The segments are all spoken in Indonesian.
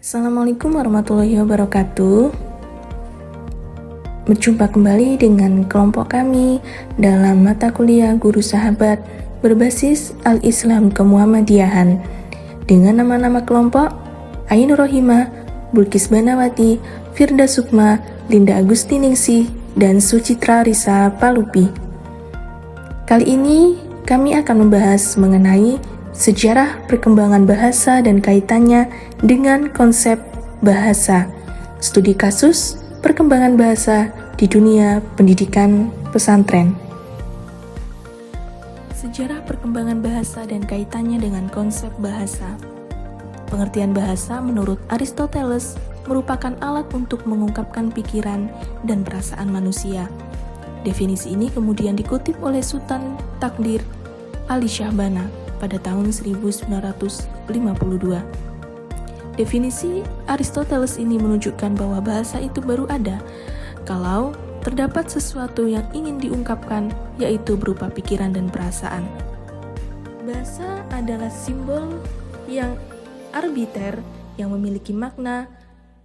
Assalamualaikum warahmatullahi wabarakatuh. Berjumpa kembali dengan kelompok kami dalam mata kuliah Guru Sahabat berbasis Al-Islam Kemuhammadiyahan dengan nama-nama kelompok Ainur Rohimah, Bulkis Banawati, Firda Sukma, Linda Agustiningsih, dan Sucitra Risa Palupi. Kali ini kami akan membahas mengenai sejarah perkembangan bahasa dan kaitannya dengan konsep bahasa. Studi kasus perkembangan bahasa di dunia pendidikan pesantren. Sejarah perkembangan bahasa dan kaitannya dengan konsep bahasa. Pengertian bahasa menurut Aristoteles merupakan alat untuk mengungkapkan pikiran dan perasaan manusia. Definisi ini kemudian dikutip oleh Sultan Takdir Ali Syahbana pada tahun 1952. Definisi Aristoteles ini menunjukkan bahwa bahasa itu baru ada kalau terdapat sesuatu yang ingin diungkapkan, yaitu berupa pikiran dan perasaan. Bahasa adalah simbol yang arbiter yang memiliki makna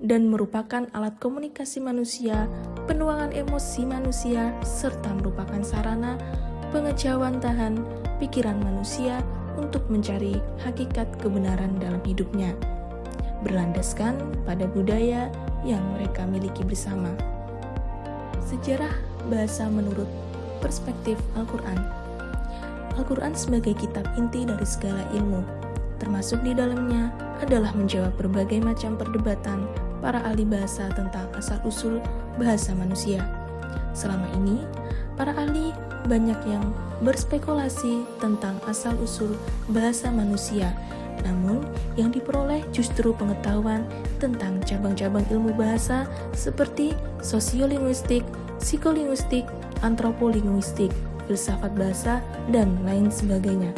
dan merupakan alat komunikasi manusia, penuangan emosi manusia, serta merupakan sarana pengejawantahan pikiran manusia untuk mencari hakikat kebenaran dalam hidupnya, berlandaskan pada budaya yang mereka miliki bersama. Sejarah bahasa menurut perspektif Al-Quran. Al-Quran sebagai kitab inti dari segala ilmu, termasuk di dalamnya adalah menjawab berbagai macam perdebatan para ahli bahasa tentang asal-usul bahasa manusia. Selama ini, para ahli banyak yang berspekulasi tentang asal-usul bahasa manusia, namun yang diperoleh justru pengetahuan tentang cabang-cabang ilmu bahasa seperti sosiolinguistik, psikolinguistik, antropolinguistik, filsafat bahasa, dan lain sebagainya.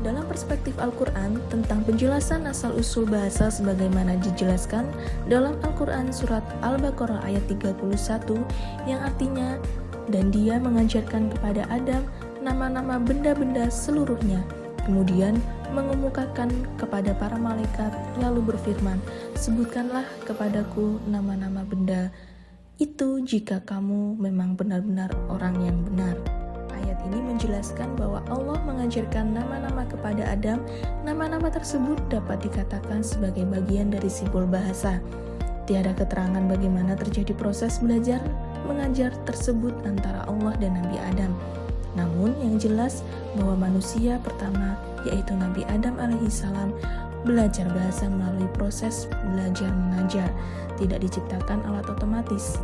Dalam perspektif Al-Quran tentang penjelasan asal-usul bahasa sebagaimana dijelaskan dalam Al-Quran surat Al-Baqarah ayat 31 yang artinya, dan dia mengajarkan kepada Adam nama-nama benda-benda seluruhnya, kemudian mengemukakan kepada para malaikat lalu berfirman, sebutkanlah kepadaku nama-nama benda itu jika kamu memang benar-benar orang yang benar. Ayat ini menjelaskan bahwa Allah mengajarkan nama-nama kepada Adam. Nama-nama tersebut dapat dikatakan sebagai bagian dari simbol bahasa. Tiada keterangan bagaimana terjadi proses belajar mengajar tersebut antara Allah dan Nabi Adam. Namun yang jelas bahwa manusia pertama yaitu Nabi Adam alaihissalam belajar bahasa melalui proses belajar mengajar, tidak diciptakan alat otomatis.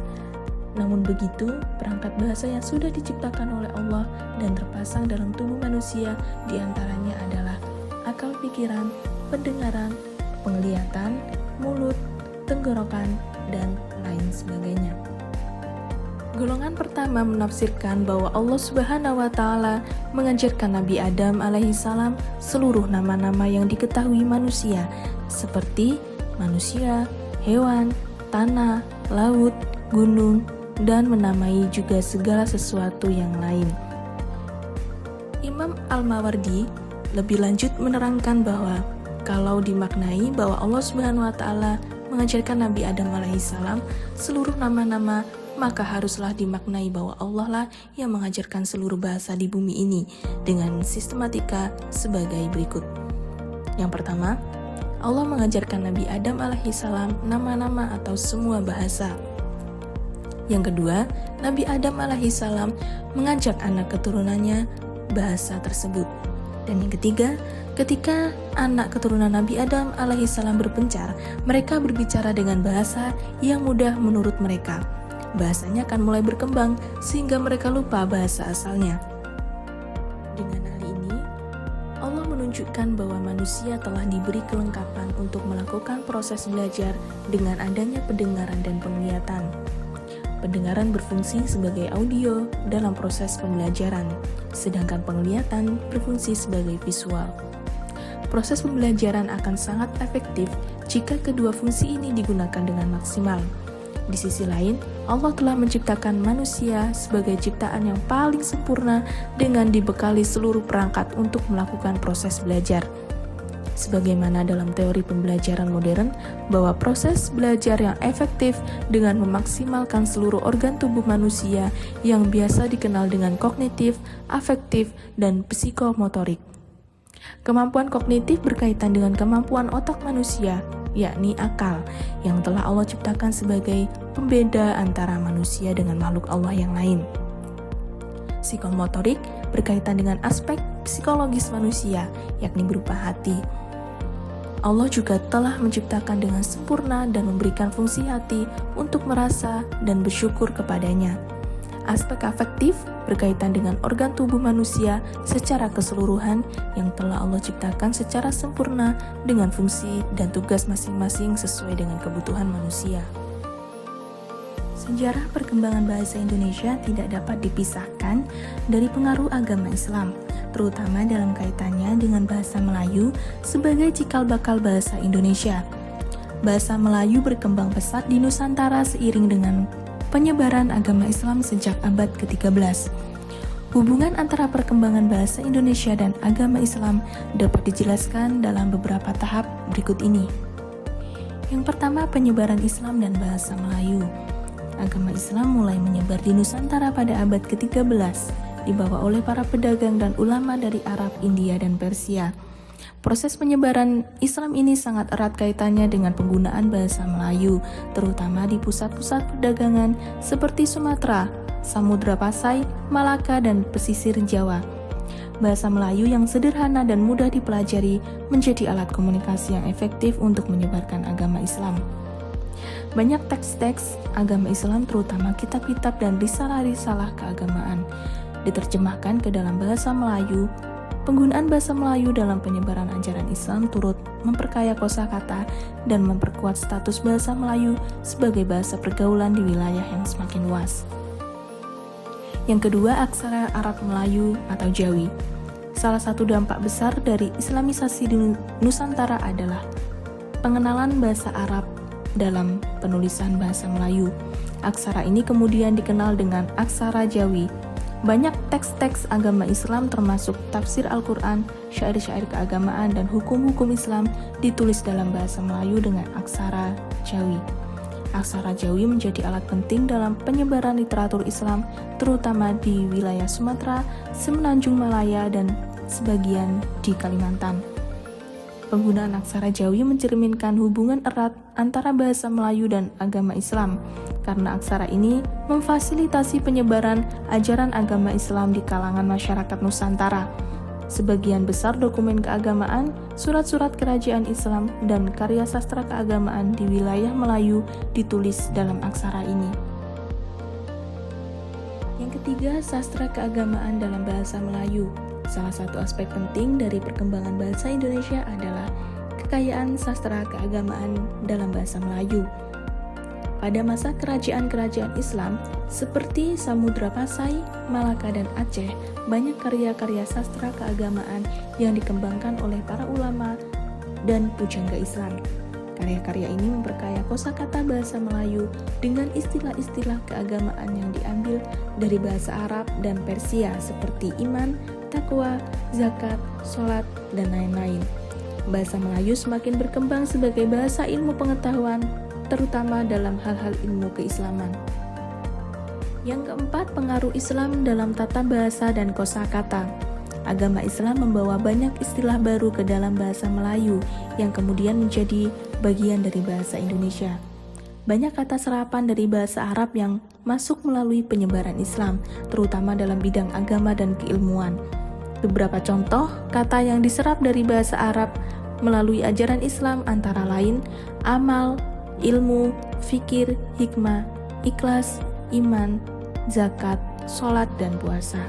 Namun begitu, perangkat bahasa yang sudah diciptakan oleh Allah dan terpasang dalam tubuh manusia diantaranya adalah akal pikiran, pendengaran, penglihatan, mulut, tenggorokan, dan lain sebagainya. Golongan pertama menafsirkan bahwa Allah Subhanahu wa Ta'ala mengajarkan Nabi Adam alaihissalam seluruh nama-nama yang diketahui manusia, seperti manusia, hewan, tanah, laut, gunung, dan menamai juga segala sesuatu yang lain. Imam Al-Mawardi lebih lanjut menerangkan bahwa kalau dimaknai bahwa Allah Subhanahu wa Ta'ala mengajarkan Nabi Adam alaihissalam seluruh nama-nama, maka haruslah dimaknai bahwa Allah lah yang mengajarkan seluruh bahasa di bumi ini dengan sistematika sebagai berikut. Yang pertama, Allah mengajarkan Nabi Adam alaihissalam nama-nama atau semua bahasa. Yang kedua, Nabi Adam alaihissalam mengajak anak keturunannya bahasa tersebut. Dan yang ketiga, ketika anak keturunan Nabi Adam alaihissalam berpencar, mereka berbicara dengan bahasa yang mudah menurut mereka. Bahasanya akan mulai berkembang sehingga mereka lupa bahasa asalnya. Dengan hal ini, Allah menunjukkan bahwa manusia telah diberi kelengkapan untuk melakukan proses belajar dengan adanya pendengaran dan penglihatan. Pendengaran berfungsi sebagai audio dalam proses pembelajaran, sedangkan penglihatan berfungsi sebagai visual. Proses pembelajaran akan sangat efektif jika kedua fungsi ini digunakan dengan maksimal. Di sisi lain, Allah telah menciptakan manusia sebagai ciptaan yang paling sempurna dengan dibekali seluruh perangkat untuk melakukan proses belajar. Sebagaimana dalam teori pembelajaran modern, bahwa proses belajar yang efektif dengan memaksimalkan seluruh organ tubuh manusia yang biasa dikenal dengan kognitif, afektif, dan psikomotorik. Kemampuan kognitif berkaitan dengan kemampuan otak manusia, yakni akal, yang telah Allah ciptakan sebagai pembeda antara manusia dengan makhluk Allah yang lain. Psikomotorik berkaitan dengan aspek psikologis manusia, yakni berupa hati. Allah juga telah menciptakan dengan sempurna dan memberikan fungsi hati untuk merasa dan bersyukur kepadanya. Aspek afektif berkaitan dengan organ tubuh manusia secara keseluruhan yang telah Allah ciptakan secara sempurna dengan fungsi dan tugas masing-masing sesuai dengan kebutuhan manusia. Sejarah perkembangan bahasa Indonesia tidak dapat dipisahkan dari pengaruh agama Islam, terutama dalam kaitannya dengan bahasa Melayu sebagai cikal bakal bahasa Indonesia. Bahasa Melayu berkembang pesat di Nusantara seiring dengan penyebaran agama Islam sejak abad ke-13. Hubungan antara perkembangan bahasa Indonesia dan agama Islam dapat dijelaskan dalam beberapa tahap berikut ini. Yang pertama, penyebaran Islam dan bahasa Melayu. Agama Islam mulai menyebar di Nusantara pada abad ke-13, dibawa oleh para pedagang dan ulama dari Arab, India, dan Persia. Proses penyebaran Islam ini sangat erat kaitannya dengan penggunaan bahasa Melayu, terutama di pusat-pusat perdagangan seperti Sumatera, Samudra Pasai, Malaka, dan pesisir Jawa. Bahasa Melayu yang sederhana dan mudah dipelajari menjadi alat komunikasi yang efektif untuk menyebarkan agama Islam. Banyak teks-teks agama Islam, terutama kitab-kitab dan risalah-risalah keagamaan, diterjemahkan ke dalam bahasa Melayu. Penggunaan bahasa Melayu dalam penyebaran ajaran Islam turut memperkaya kosakata dan memperkuat status bahasa Melayu sebagai bahasa pergaulan di wilayah yang semakin luas. Yang kedua, aksara Arab Melayu atau Jawi. Salah satu dampak besar dari Islamisasi di Nusantara adalah pengenalan bahasa Arab dalam penulisan bahasa Melayu. Aksara ini kemudian dikenal dengan aksara Jawi. Banyak teks-teks agama Islam termasuk tafsir Al-Quran, syair-syair keagamaan, dan hukum-hukum Islam ditulis dalam bahasa Melayu dengan aksara Jawi. Aksara Jawi menjadi alat penting dalam penyebaran literatur Islam, terutama di wilayah Sumatera, Semenanjung Malaya, dan sebagian di Kalimantan. Penggunaan aksara Jawi mencerminkan hubungan erat antara bahasa Melayu dan agama Islam, karena aksara ini memfasilitasi penyebaran ajaran agama Islam di kalangan masyarakat Nusantara. Sebagian besar dokumen keagamaan, surat-surat kerajaan Islam, dan karya sastra keagamaan di wilayah Melayu ditulis dalam aksara ini. Yang ketiga, sastra keagamaan dalam bahasa Melayu. Salah satu aspek penting dari perkembangan bahasa Indonesia adalah kekayaan sastra keagamaan dalam bahasa Melayu. Pada masa kerajaan-kerajaan Islam seperti Samudra Pasai, Malaka, dan Aceh, banyak karya-karya sastra keagamaan yang dikembangkan oleh para ulama dan pujangga Islam. Karya-karya ini memperkaya kosakata bahasa Melayu dengan istilah-istilah keagamaan yang diambil dari bahasa Arab dan Persia seperti iman, takwa, zakat, sholat, dan lain-lain. Bahasa Melayu semakin berkembang sebagai bahasa ilmu pengetahuan, terutama dalam hal-hal ilmu keislaman. Yang keempat, pengaruh Islam dalam tata bahasa dan kosakata. Agama Islam membawa banyak istilah baru ke dalam bahasa Melayu yang kemudian menjadi bagian dari bahasa Indonesia. Banyak kata serapan dari bahasa Arab yang masuk melalui penyebaran Islam, terutama dalam bidang agama dan keilmuan. Beberapa contoh kata yang diserap dari bahasa Arab melalui ajaran Islam antara lain amal, ilmu, fikir, hikmah, ikhlas, iman, zakat, sholat, dan puasa.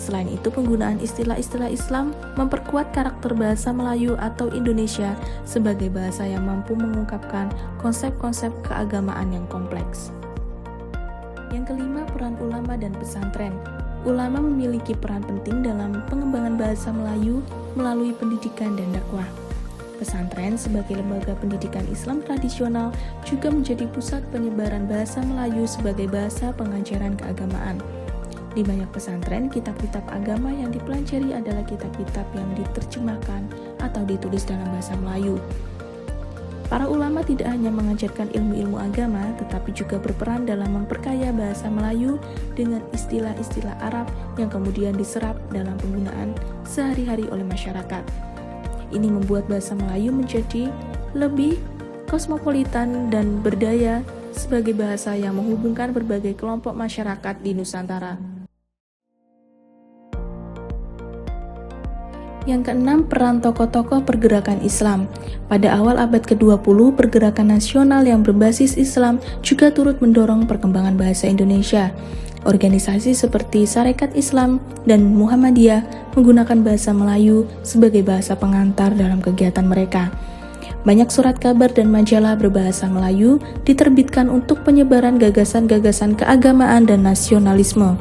Selain itu, penggunaan istilah-istilah Islam memperkuat karakter bahasa Melayu atau Indonesia sebagai bahasa yang mampu mengungkapkan konsep-konsep keagamaan yang kompleks. Yang kelima, peran ulama dan pesantren. Ulama memiliki peran penting dalam pengembangan bahasa Melayu melalui pendidikan dan dakwah. Pesantren sebagai lembaga pendidikan Islam tradisional juga menjadi pusat penyebaran bahasa Melayu sebagai bahasa pengajaran keagamaan. Di banyak pesantren, kitab-kitab agama yang dipelajari adalah kitab-kitab yang diterjemahkan atau ditulis dalam bahasa Melayu. Para ulama tidak hanya mengajarkan ilmu-ilmu agama, tetapi juga berperan dalam memperkaya bahasa Melayu dengan istilah-istilah Arab yang kemudian diserap dalam penggunaan sehari-hari oleh masyarakat. Ini membuat bahasa Melayu menjadi lebih kosmopolitan dan berdaya sebagai bahasa yang menghubungkan berbagai kelompok masyarakat di Nusantara. Yang keenam, peran tokoh-tokoh pergerakan Islam. Pada awal abad ke-20, pergerakan nasional yang berbasis Islam juga turut mendorong perkembangan bahasa Indonesia. Organisasi seperti Sarekat Islam dan Muhammadiyah menggunakan bahasa Melayu sebagai bahasa pengantar dalam kegiatan mereka. Banyak surat kabar dan majalah berbahasa Melayu diterbitkan untuk penyebaran gagasan-gagasan keagamaan dan nasionalisme.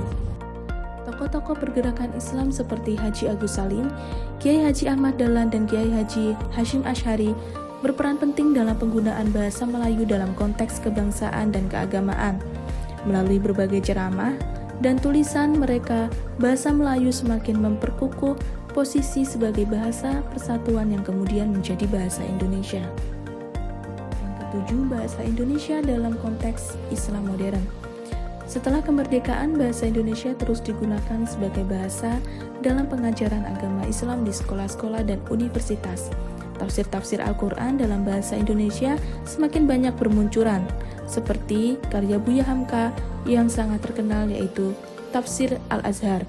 Tokoh-tokoh pergerakan Islam seperti Haji Agus Salim, Kiai Haji Ahmad Dahlan, dan Kiai Haji Hashim Asy'ari berperan penting dalam penggunaan bahasa Melayu dalam konteks kebangsaan dan keagamaan. Melalui berbagai ceramah dan tulisan mereka, bahasa Melayu semakin memperkukuh posisi sebagai bahasa persatuan yang kemudian menjadi bahasa Indonesia. Yang ketujuh, bahasa Indonesia dalam konteks Islam modern. Setelah kemerdekaan, bahasa Indonesia terus digunakan sebagai bahasa dalam pengajaran agama Islam di sekolah-sekolah dan universitas. Tafsir-tafsir Al-Quran dalam bahasa Indonesia semakin banyak bermunculan, seperti karya Buya Hamka yang sangat terkenal yaitu Tafsir Al-Azhar.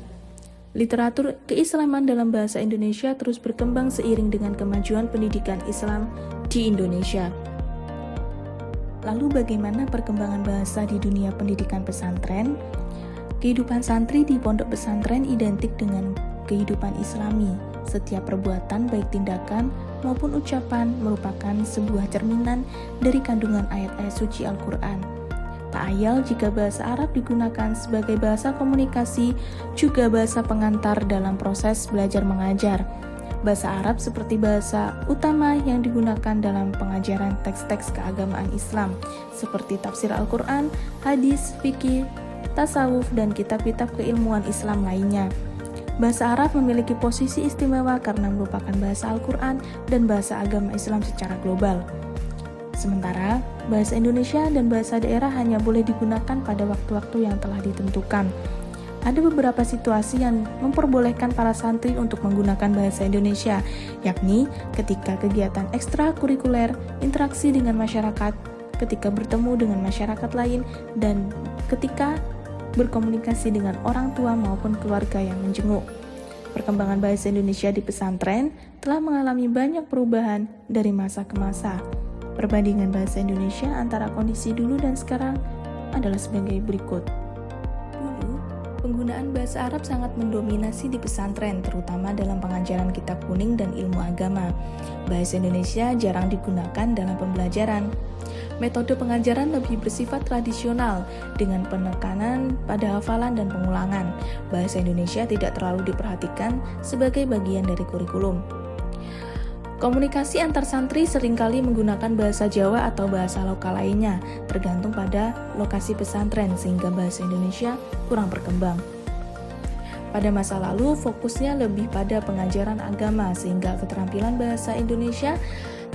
Literatur keislaman dalam bahasa Indonesia terus berkembang seiring dengan kemajuan pendidikan Islam di Indonesia. Lalu bagaimana perkembangan bahasa di dunia pendidikan pesantren? Kehidupan santri di pondok pesantren identik dengan kehidupan Islami. Setiap perbuatan baik tindakan maupun ucapan merupakan sebuah cerminan dari kandungan ayat-ayat suci Al-Quran. Tak ayal jika bahasa Arab digunakan sebagai bahasa komunikasi, juga bahasa pengantar dalam proses belajar mengajar. Bahasa Arab seperti bahasa utama yang digunakan dalam pengajaran teks-teks keagamaan Islam, seperti tafsir Al-Quran, hadis, fikih, tasawuf, dan kitab-kitab keilmuan Islam lainnya. Bahasa Arab memiliki posisi istimewa karena merupakan bahasa Al-Quran dan bahasa agama Islam secara global. Sementara, bahasa Indonesia dan bahasa daerah hanya boleh digunakan pada waktu-waktu yang telah ditentukan. Ada beberapa situasi yang memperbolehkan para santri untuk menggunakan bahasa Indonesia, yakni ketika kegiatan ekstrakurikuler, interaksi dengan masyarakat, ketika bertemu dengan masyarakat lain, dan ketika berkomunikasi dengan orang tua maupun keluarga yang menjenguk. Perkembangan bahasa Indonesia di pesantren telah mengalami banyak perubahan dari masa ke masa. Perbandingan bahasa Indonesia antara kondisi dulu dan sekarang adalah sebagai berikut. Penggunaan bahasa Arab sangat mendominasi di pesantren, terutama dalam pengajaran kitab kuning dan ilmu agama. Bahasa Indonesia jarang digunakan dalam pembelajaran. Metode pengajaran lebih bersifat tradisional, dengan penekanan pada hafalan dan pengulangan. Bahasa Indonesia tidak terlalu diperhatikan sebagai bagian dari kurikulum. Komunikasi antar santri seringkali menggunakan bahasa Jawa atau bahasa lokal lainnya, tergantung pada lokasi pesantren, sehingga bahasa Indonesia kurang berkembang. Pada masa lalu, fokusnya lebih pada pengajaran agama, sehingga keterampilan bahasa Indonesia,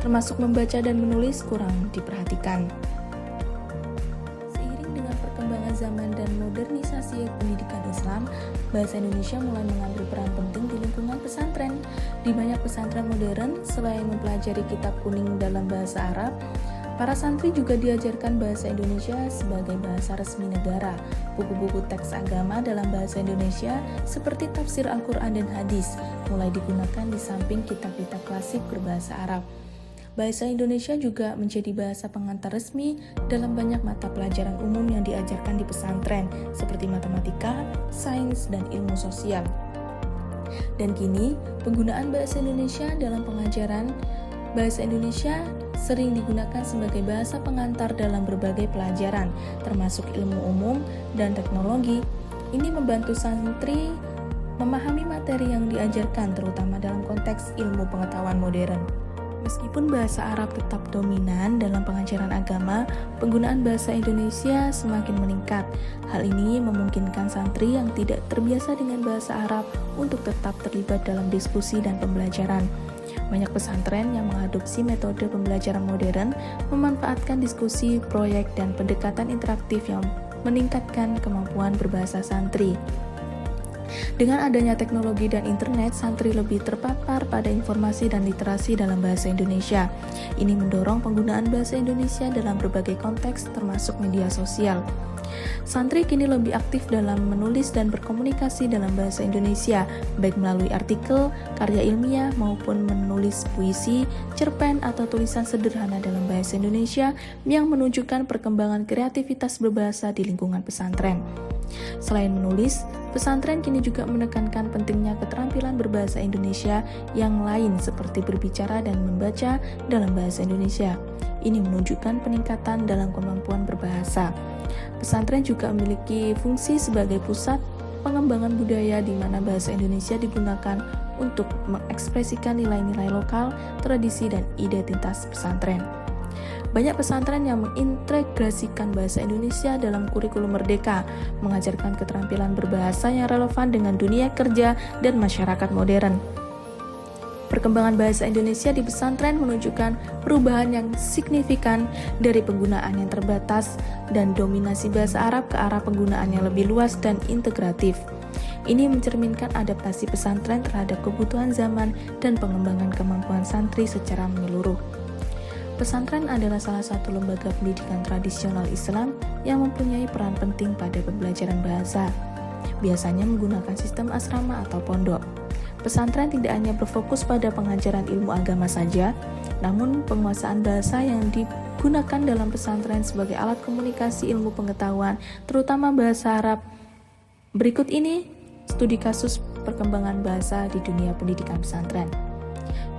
termasuk membaca dan menulis, kurang diperhatikan. Seiring dengan perkembangan zaman dan modernisasi pendidikan Islam, bahasa Indonesia mulai mengambil peran penting di lingkungan pesantren. Di banyak pesantren modern, selain mempelajari kitab kuning dalam bahasa Arab, para santri juga diajarkan bahasa Indonesia sebagai bahasa resmi negara. Buku-buku teks agama dalam bahasa Indonesia seperti tafsir Al-Quran dan hadis mulai digunakan di samping kitab-kitab klasik berbahasa Arab. Bahasa Indonesia juga menjadi bahasa pengantar resmi dalam banyak mata pelajaran umum yang diajarkan di pesantren, seperti matematika, sains, dan ilmu sosial. Dan kini, penggunaan bahasa Indonesia dalam pengajaran bahasa Indonesia sering digunakan sebagai bahasa pengantar dalam berbagai pelajaran, termasuk ilmu umum dan teknologi. Ini membantu santri memahami materi yang diajarkan, terutama dalam konteks ilmu pengetahuan modern. Meskipun bahasa Arab tetap dominan dalam pengajaran agama, penggunaan bahasa Indonesia semakin meningkat. Hal ini memungkinkan santri yang tidak terbiasa dengan bahasa Arab untuk tetap terlibat dalam diskusi dan pembelajaran. Banyak pesantren yang mengadopsi metode pembelajaran modern, memanfaatkan diskusi, proyek, dan pendekatan interaktif yang meningkatkan kemampuan berbahasa santri. Dengan adanya teknologi dan internet, santri lebih terpapar pada informasi dan literasi dalam bahasa Indonesia. Ini mendorong penggunaan bahasa Indonesia dalam berbagai konteks, termasuk media sosial. Santri kini lebih aktif dalam menulis dan berkomunikasi dalam bahasa Indonesia, baik melalui artikel, karya ilmiah, maupun menulis puisi, cerpen, atau tulisan sederhana dalam bahasa Indonesia yang menunjukkan perkembangan kreativitas berbahasa di lingkungan pesantren. Selain menulis, pesantren kini juga menekankan pentingnya keterampilan berbahasa Indonesia yang lain seperti berbicara dan membaca dalam bahasa Indonesia. Ini menunjukkan peningkatan dalam kemampuan berbahasa. Pesantren juga memiliki fungsi sebagai pusat pengembangan budaya di mana bahasa Indonesia digunakan untuk mengekspresikan nilai-nilai lokal, tradisi, dan identitas pesantren. Banyak pesantren yang mengintegrasikan bahasa Indonesia dalam kurikulum merdeka, mengajarkan keterampilan berbahasa yang relevan dengan dunia kerja dan masyarakat modern. Perkembangan bahasa Indonesia di pesantren menunjukkan perubahan yang signifikan dari penggunaan yang terbatas dan dominasi bahasa Arab ke arah penggunaan yang lebih luas dan integratif. Ini mencerminkan adaptasi pesantren terhadap kebutuhan zaman dan pengembangan kemampuan santri secara menyeluruh. Pesantren adalah salah satu lembaga pendidikan tradisional Islam yang mempunyai peran penting pada pembelajaran bahasa. Biasanya menggunakan sistem asrama atau pondok. Pesantren tidak hanya berfokus pada pengajaran ilmu agama saja, namun penguasaan bahasa yang digunakan dalam pesantren sebagai alat komunikasi ilmu pengetahuan, terutama bahasa Arab. Berikut ini studi kasus perkembangan bahasa di dunia pendidikan pesantren.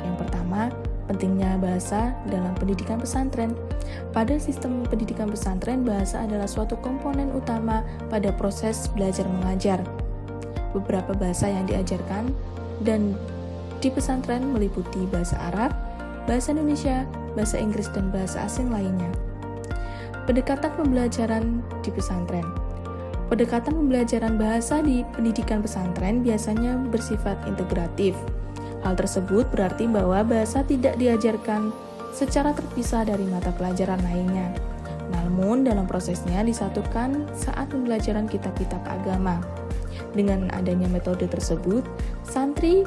Yang pertama, pentingnya bahasa dalam pendidikan pesantren. Pada sistem pendidikan pesantren, bahasa adalah suatu komponen utama pada proses belajar mengajar. Beberapa bahasa yang diajarkan dan di pesantren meliputi bahasa Arab, bahasa Indonesia, bahasa Inggris, dan bahasa asing lainnya. Pendekatan pembelajaran di pesantren. Pendekatan pembelajaran bahasa di pendidikan pesantren biasanya bersifat integratif. Hal tersebut berarti bahwa bahasa tidak diajarkan secara terpisah dari mata pelajaran lainnya. Namun dalam prosesnya disatukan saat pembelajaran kitab-kitab agama. Dengan adanya metode tersebut, santri,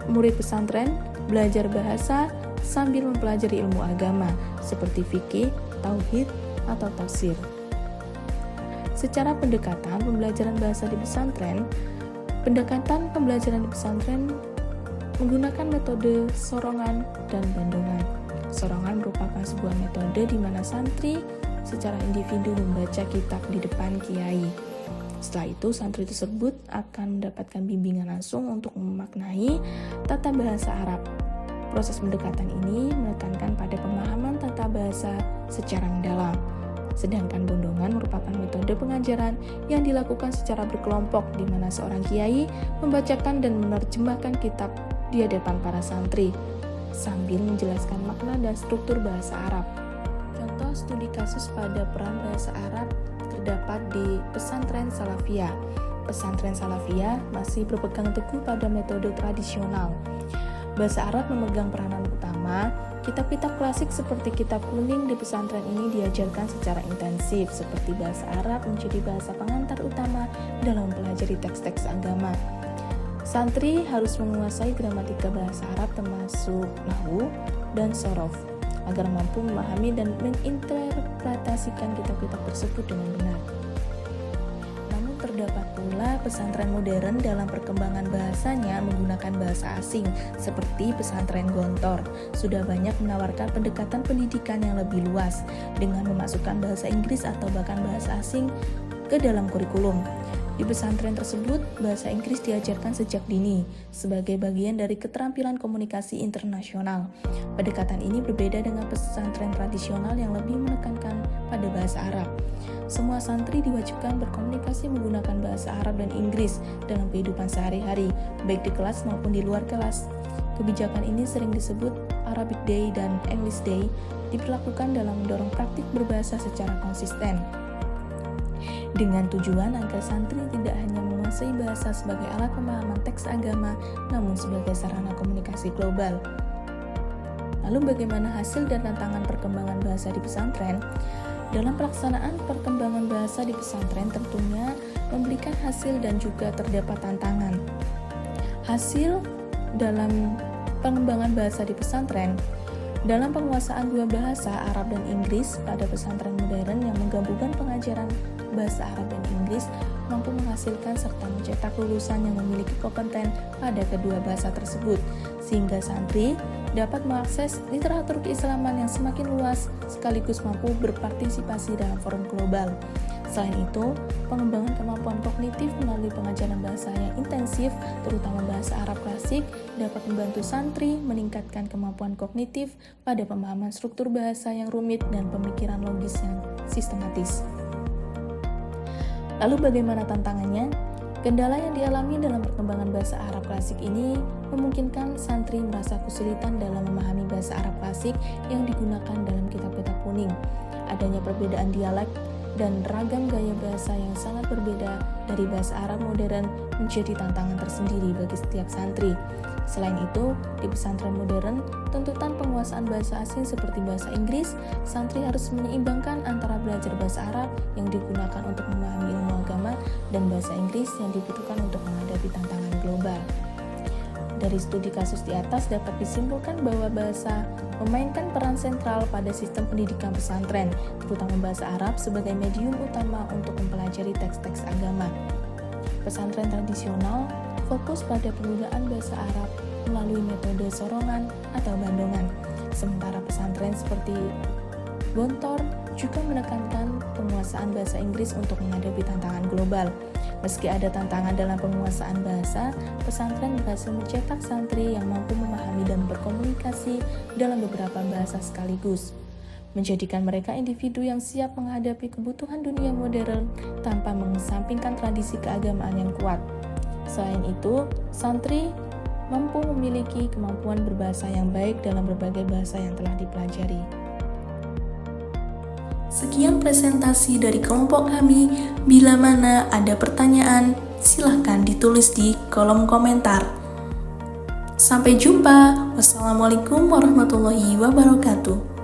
murid pesantren belajar bahasa sambil mempelajari ilmu agama seperti fikih, tauhid, atau tafsir. Secara pendekatan pembelajaran bahasa di pesantren, menggunakan metode sorongan dan bandongan. Sorongan merupakan sebuah metode di mana santri secara individu membaca kitab di depan kiai. Setelah itu, santri tersebut akan mendapatkan bimbingan langsung untuk memaknai tata bahasa Arab. Proses pendekatan ini menekankan pada pemahaman tata bahasa secara mendalam. Sedangkan bondongan merupakan metode pengajaran yang dilakukan secara berkelompok di mana seorang kiai membacakan dan menerjemahkan kitab di hadapan para santri sambil menjelaskan makna dan struktur bahasa Arab. Contoh studi kasus pada peran bahasa Arab terdapat di pesantren Salafiyah. Pesantren Salafiyah masih berpegang teguh pada metode tradisional. Bahasa Arab memegang peranan utama. Kitab-kitab klasik seperti kitab kuning di pesantren ini diajarkan secara intensif, seperti bahasa Arab menjadi bahasa pengantar utama dalam mempelajari teks-teks agama. Santri harus menguasai gramatika bahasa Arab termasuk nahwu dan shorof agar mampu memahami dan menginterpretasikan kitab-kitab tersebut dengan benar. Namun terdapat pula pesantren modern dalam perkembangan bahasanya menggunakan bahasa asing seperti pesantren Gontor. Sudah banyak menawarkan pendekatan pendidikan yang lebih luas dengan memasukkan bahasa Inggris atau bahkan bahasa asing ke dalam kurikulum. Di pesantren tersebut, bahasa Inggris diajarkan sejak dini sebagai bagian dari keterampilan komunikasi internasional. Pendekatan ini berbeda dengan pesantren tradisional yang lebih menekankan pada bahasa Arab. Semua santri diwajibkan berkomunikasi menggunakan bahasa Arab dan Inggris dalam kehidupan sehari-hari, baik di kelas maupun di luar kelas. Kebijakan ini sering disebut Arabic Day dan English Day, diberlakukan dalam mendorong praktik berbahasa secara konsisten. Dengan tujuan agar santri tidak hanya menguasai menguasai bahasa sebagai alat pemahaman teks agama, namun sebagai sarana komunikasi global. Lalu bagaimana hasil dan tantangan perkembangan bahasa di pesantren? Dalam pelaksanaan perkembangan bahasa di pesantren tentunya memberikan hasil dan juga terdapat tantangan. Hasil dalam pengembangan bahasa di pesantren, dalam penguasaan dua bahasa Arab dan Inggris pada pesantren modern yang menggabungkan pengajaran bahasa Arab dan Inggris mampu menghasilkan serta mencetak lulusan yang memiliki kompeten pada kedua bahasa tersebut, sehingga santri dapat mengakses literatur keislaman yang semakin luas sekaligus mampu berpartisipasi dalam forum global. Selain itu, pengembangan kemampuan kognitif melalui pengajaran bahasa yang intensif, terutama bahasa Arab klasik, dapat membantu santri meningkatkan kemampuan kognitif pada pemahaman struktur bahasa yang rumit dan pemikiran logis yang sistematis. Lalu bagaimana tantangannya? Kendala yang dialami dalam perkembangan bahasa Arab klasik ini memungkinkan santri merasa kesulitan dalam memahami bahasa Arab klasik yang digunakan dalam kitab-kitab kuning. Adanya perbedaan dialek dan ragam gaya bahasa yang sangat berbeda dari bahasa Arab modern menjadi tantangan tersendiri bagi setiap santri. Selain itu, di pesantren modern, tuntutan penguasaan bahasa asing seperti bahasa Inggris, santri harus menyeimbangkan antara belajar bahasa Arab yang digunakan untuk memahami ilmu agama dan bahasa Inggris yang dibutuhkan untuk menghadapi tantangan global. Dari studi kasus di atas dapat disimpulkan bahwa bahasa memainkan peran sentral pada sistem pendidikan pesantren, terutama bahasa Arab sebagai medium utama untuk mempelajari teks-teks agama. Pesantren tradisional fokus pada penggunaan bahasa Arab melalui metode sorongan atau bandongan, sementara pesantren seperti Gontor juga menekankan penguasaan bahasa Inggris untuk menghadapi tantangan global. Meski ada tantangan dalam penguasaan bahasa, pesantren berhasil mencetak santri yang mampu memahami dan berkomunikasi dalam beberapa bahasa sekaligus, menjadikan mereka individu yang siap menghadapi kebutuhan dunia modern tanpa mengesampingkan tradisi keagamaan yang kuat. Selain itu, santri mampu memiliki kemampuan berbahasa yang baik dalam berbagai bahasa yang telah dipelajari. Sekian presentasi dari kelompok kami. Bila mana ada pertanyaan, silahkan ditulis di kolom komentar. Sampai jumpa. Wassalamualaikum warahmatullahi wabarakatuh.